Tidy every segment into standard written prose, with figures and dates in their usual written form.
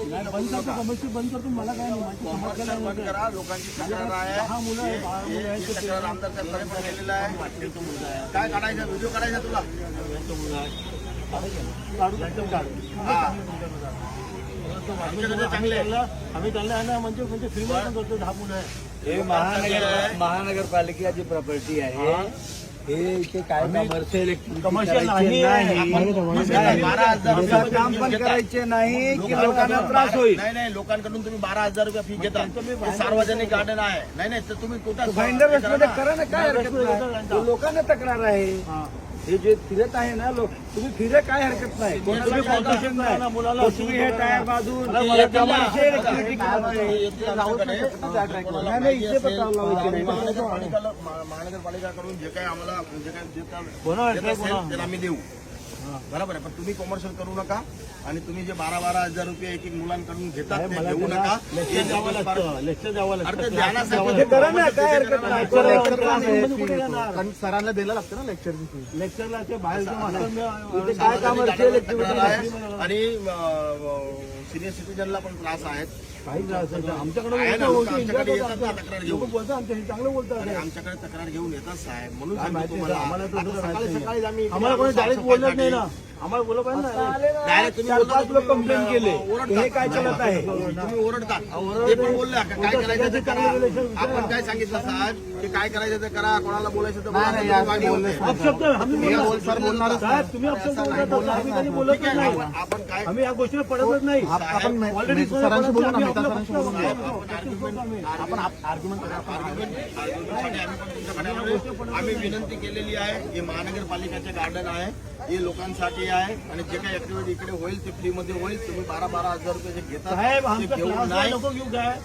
बंद करतो, कमर्शियल बंद करतो. मला काय नाही माझी समस्या बंद करा. लोकांची तक्रार आहे. 6 मुलं आहेत. तक्रार आमदार साहेबांकडे पण गेलेला आहे. काय काढायचा व्हिडिओ काढायचा तुला? चांगले आम्ही त्यांना आहे ना म्हणजे फ्री पण करतो. 10 मुलं आहे. हे महानगरपालिकेची प्रॉपर्टी आहे. हे इथे काय कमर्शियल नाही. 12,000 काम पण करायचे नाही की लोकांना त्रास होईल. नाही लोकांकडून तुम्ही 12,000 फी घेता. हे सार्वजनिक गार्डन आहे. नाही तर तुम्ही कुठं भाईंदर मध्ये करा ना, काय हरकत नाही. लोकांना तक्रार आहे. हे जे फिरत आहे ना लोक, तुम्ही फिरे काय हरकत नाही. तुम्ही फाउंडेशन नाही मुलाला तुम्ही हे टायर बाजून नाही इथे पण महानगरपालिकाकडून जे काही आम्हाला देत असेल त्याला आम्ही देऊ. बरोबर आहे. पण तुम्ही कमर्शियल करू नका. आणि तुम्ही जे 12,000 रुपये एक मुलांकडून घेतात ते घेऊ नका. लेक्चर द्यावं लागतं. करा ना, काय हरकत नाही. कारण सरांना द्यायला लागतं ना लेक्चरला ते बाहेर काय काम आणि सिनियर सिटीजनला पण त्रास आहेत. काही आमच्याकडे बोलतात चांगलं बोलतात. आमच्याकडे तक्रार घेऊन येतात साहेब. म्हणून आम्हाला सकाळी आम्ही आम्हाला कोणी डायरेक्ट बोलत नाही ना. आम्हाला बोललं पाहिजे ना. डायरेक्ट तुम्ही 4-5 लोक कंप्लेंट केले. हे काय चालत आहे? तुम्ही ओरडता. ते पण बोलले काय करायचं ते करा. आपण काय सांगितलं साहेब की काय करायचं ते करा. कोणाला बोलायचं तर बोला. अपशब्द आम्ही बोलणार साहेब. तुम्ही अपशब्द बोलतात. आम्ही कधी बोलतच नाही. आपण काय आम्ही या गोष्टीला पडतच नाही. आपण ऑलरेडी सरांशी बोलू ना. आपण आर्ग्युमेंट आम्ही विनंती केलेली आहे. हे महानगरपालिकेचे गार्डन आहे. हे लोकांसाठी आहे. आणि जे काही ऍक्टिव्हिटी इकडे होईल ते फ्री मध्ये होईल. तुम्ही 12,000 रुपये जे घेता साहेब ते आमच्या घेऊन क्लासला नाही. नको घेऊ काय.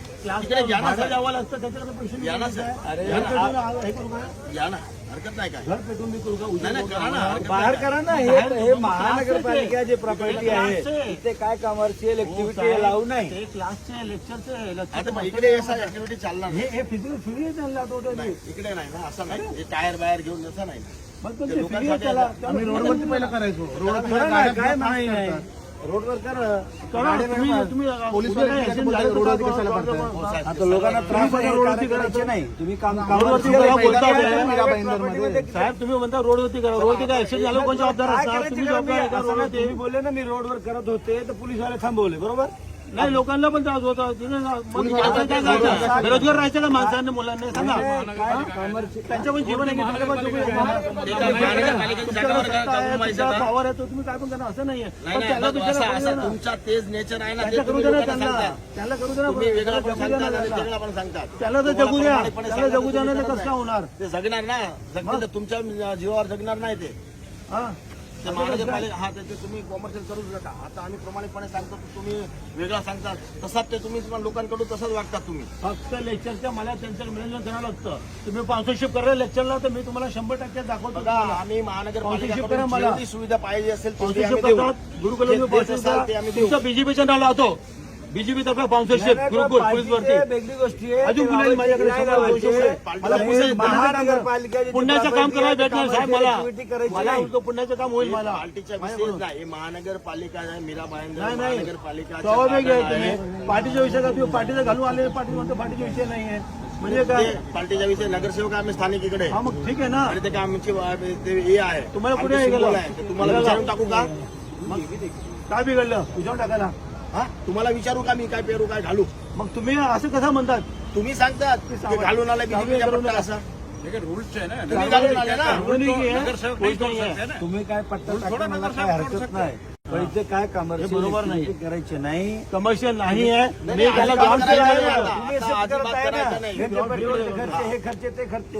इकडे घ्या ना भाडं साहेब. द्यावं लागतं त्याच्याकडे पैसे या ना नाही. साहेब. अरे या ना. हे करू काय. या ना. हरकत नाही काय. घर पेटून करू का. नाही नाही करा ना. हरकत बाहेर नाही. करा ना. हे महानगरपालिका जे प्रॉपर्टी आहे इथे काय कमर्शियल ऍक्टिव्हिटी लावू नाही. ते क्लासचे लेक्चरचे आता मग इकडे असा ऍक्टिव्हिटी चालणार नाही. हे फिजिकल फ्री आहे त्यांना टोटली. इकडे नाही ना. असं नाही. हे टायर बाहेर घेऊन असं नाही. मग पण ते फ्री आहे त्याला. आम्ही रोडवरती पहिला करायचो. काय नाही रोडवर करा. आता लोकांना त्रास करायचे नाही. तुम्ही काम साहेब तुम्ही म्हणता रोडवरती करा. रोडवरती काय ऍक्सिडेंट झालं कोण जबाबदार असतात. तुम्ही जबाबदार आहे का रोडवरती. तुम्ही बोलले ना मी रोडवर करत होते तर पोलीसवाले थांबवले. बरोबर नाही लोकांना पण त्रास होता. बेरोजगार राहायचं का माणसांनी मुलांनी सांगा. त्यांच्या पण जीवन आहे. पॉवर आहे तो तुम्ही काय पण करा असं नाहीये. पण त्याला तुमचा तेच नेचर आहे ना. त्याला करू द्या ना. त्याला करू द्या तुम्ही वेगळं पण सांगतात ना. आणि वेगळं पण सांगतात. त्याला तर जगू द्या. त्याला जगू द्या. नाही तर कसं होणार. ते जगणार ना. जगतील तर तुमच्या जीवावर जगणार नाही ते. हा महानगरपालिका हा ते तुम्ही कॉमर्शियल करू नका. आता आम्ही प्रमाणिकपणे सांगतो तुम्ही वेगळा सांगतात. तसाच ते तुम्ही लोकांकडून तसंच वागतात तुम्ही. फक्त लेक्चरच्या मला त्यांचं मॅनेजमेंट करावं लागतं. तुम्ही स्पॉन्सरशिप करा लेक्चरला तर मी तुम्हाला 100% दाखवतो. बघा आम्ही महानगरपालिका मला जेवढी सुविधा पाहिजे असेल तेवढी स्पॉन्सरशिप आम्ही देऊ. करतात. गुरुकुलम जे असाल ते आम्ही देऊ. तुमचा बीजेपीच्या नाव लावतो. बीजेपी तर्फे स्पॉन्सरशिप गुरुकुल पोलीस भरती. वेगळी गोष्टी आहे. अजून कुणाला माझ्याकडे मला पुसायचं. महानगरपालिका पुण्याचं काम करायला भेटणार साहेब मला. मला पुण्याचं काम होईल मला. पार्टीच्या विषयच नाही. हे महानगरपालिका आहे. मीरा भायंदर नाही महानगरपालिका स्वाभाविक आहे. तुम्ही पार्टीच्या विषयात तुम्ही पार्टीचं घालून आले. पार्टी म्हणतो पार्टीचा विषय नाहीये म्हणजे काय. पार्टीच्या विषय नगरसेवक आम्ही स्थानिक इकडे. हा मग ठीक आहे ना. आणि ते काय आमची हे आहे. तुम्हाला कुठे आमची गेलं? symbol आहे. ते तुम्हाला विचारून टाकू का. काय बिघडलं तुझ्यावर टाकायला. हा तुम्हाला विचारू का मी काय पेरू काय घालू. मग तुम्ही असं कसं म्हणतात. तुम्ही सांगतात ते घालून आला बीजेपीच्या पट्टा असा. तुम्ही घालून आले ना. तुम्ही काय पट्टा टाका मला काय हरकत नाही. पण इथे काय कमर्शियल बरोबर नाही. करायचे नाही. कमर्शियल नाही आहे. नाही, मी त्याला आता ग्राउंड करायचं केलं. नाही. आता अजिबात करायचं नाही. हे खर्च ते खर्च